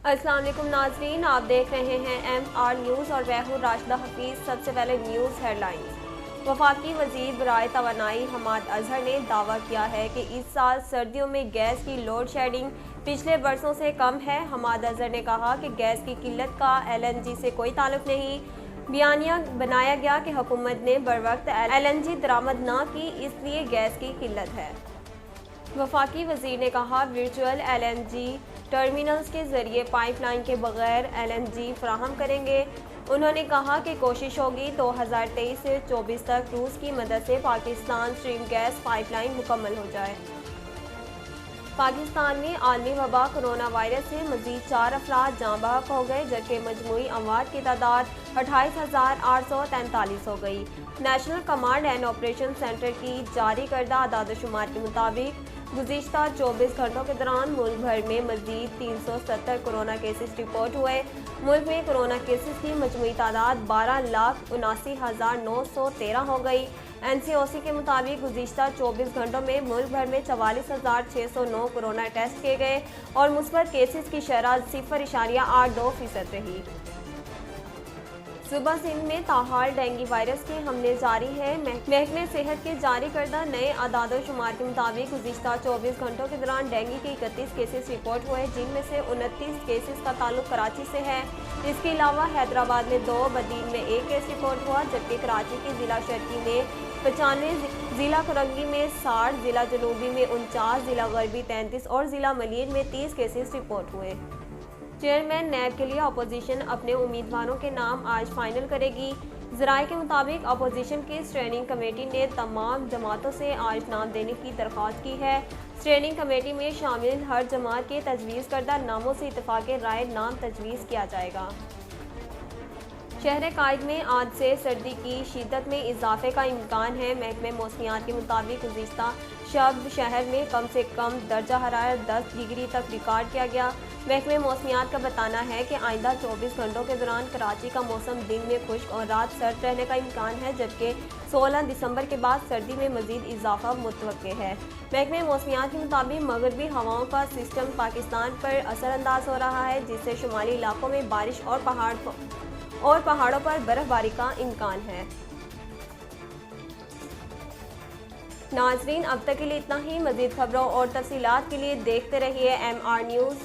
السلام علیکم ناظرین، آپ دیکھ رہے ہیں ایم آر نیوز اور میں ہوں راشدہ حفیظ۔ سب سے پہلے نیوز ہیڈ لائنز۔ وفاقی وزیر برائے توانائی حماد اظہر نے دعویٰ کیا ہے کہ اس سال سردیوں میں گیس کی لوڈ شیڈنگ پچھلے برسوں سے کم ہے۔ حماد اظہر نے کہا کہ گیس کی قلت کا ایل این جی سے کوئی تعلق نہیں۔ بیانیہ بنایا گیا کہ حکومت نے بروقت ایل این جی درآمد نہ کی، اس لیے گیس کی قلت ہے۔ وفاقی وزیر نے کہا virtual L N G terminals کے ذریعے پائپ لائن کے بغیر ایل این جی فراہم کریں گے۔ انہوں نے کہا کہ کوشش ہوگی 2023 سے 24 تک روس کی مدد سے Pakistan stream gas pipeline مکمل ہو جائے۔ پاکستان میں عالمی وبا کرونا وائرس سے مزید 4 افراد جاں بحق ہو گئے، جبکہ مجموعی اموات کی تعداد 28,843 ہو گئی۔ National command and operation centre کی جاری کردہ اعداد و شمار کے مطابق گزشتہ 24 گھنٹوں کے دوران ملک بھر میں مزید 370 کورونا کیسز رپورٹ ہوئے۔ ملک میں کورونا کیسز کی مجموعی تعداد 12,79,913 ہو گئی۔ این سی او سی کے مطابق گزشتہ 24 گھنٹوں میں ملک بھر میں 44,609 کورونا ٹیسٹ کیے گئے اور مثبت کیسز کی شرح 0.82% رہی۔ صوبہ سندھ میں تاحال ڈینگی وائرس کے حملے جاری ہیں۔ محکمہ صحت کے جاری کردہ نئے اعداد و شمار کے مطابق گزشتہ 24 گھنٹوں کے دوران ڈینگی کے 31 کیسز رپورٹ ہوئے، جن میں سے 29 کیسز کا تعلق کراچی سے ہے۔ اس کے علاوہ حیدرآباد میں 2، بدین میں 1 کیس رپورٹ ہوا، جبکہ کراچی کے ضلع شرقی میں 95، ضلع کرنگی میں 60، ضلع جنوبی میں 49، ضلع غربی 33 اور ضلع ملیر میں 30 کیسز رپورٹ ہوئے۔ چیئرمین نیب کے لیے اپوزیشن اپنے امیدواروں کے نام آج فائنل کرے گی۔ ذرائع کے مطابق اپوزیشن کی اسٹینڈنگ کمیٹی نے تمام جماعتوں سے آج نام دینے کی درخواست کی ہے۔ اسٹینڈنگ کمیٹی میں شامل ہر جماعت کے تجویز کردہ ناموں سے اتفاق رائے نام تجویز کیا جائے گا۔ شہر قائد میں آج سے سردی کی شدت میں اضافے کا امکان ہے۔ محکمہ موسمیات کے مطابق گزشتہ شب شہر میں کم سے کم درجہ حرارت 10 ڈگری تک ریکارڈ کیا گیا۔ محکمہ موسمیات کا بتانا ہے کہ آئندہ 24 گھنٹوں کے دوران کراچی کا موسم دن میں خشک اور رات سرد رہنے کا امکان ہے، جبکہ 16 دسمبر کے بعد سردی میں مزید اضافہ متوقع ہے۔ محکمہ موسمیات کے مطابق مغربی ہواؤں کا سسٹم پاکستان پر اثر انداز ہو رہا ہے، جس سے شمالی علاقوں میں بارش اور پہاڑوں پر برف باری کا امکان ہے۔ ناظرین، اب تک کے لیے اتنا ہی۔ مزید خبروں اور تفصیلات کے لیے دیکھتے رہیے ایم آر نیوز۔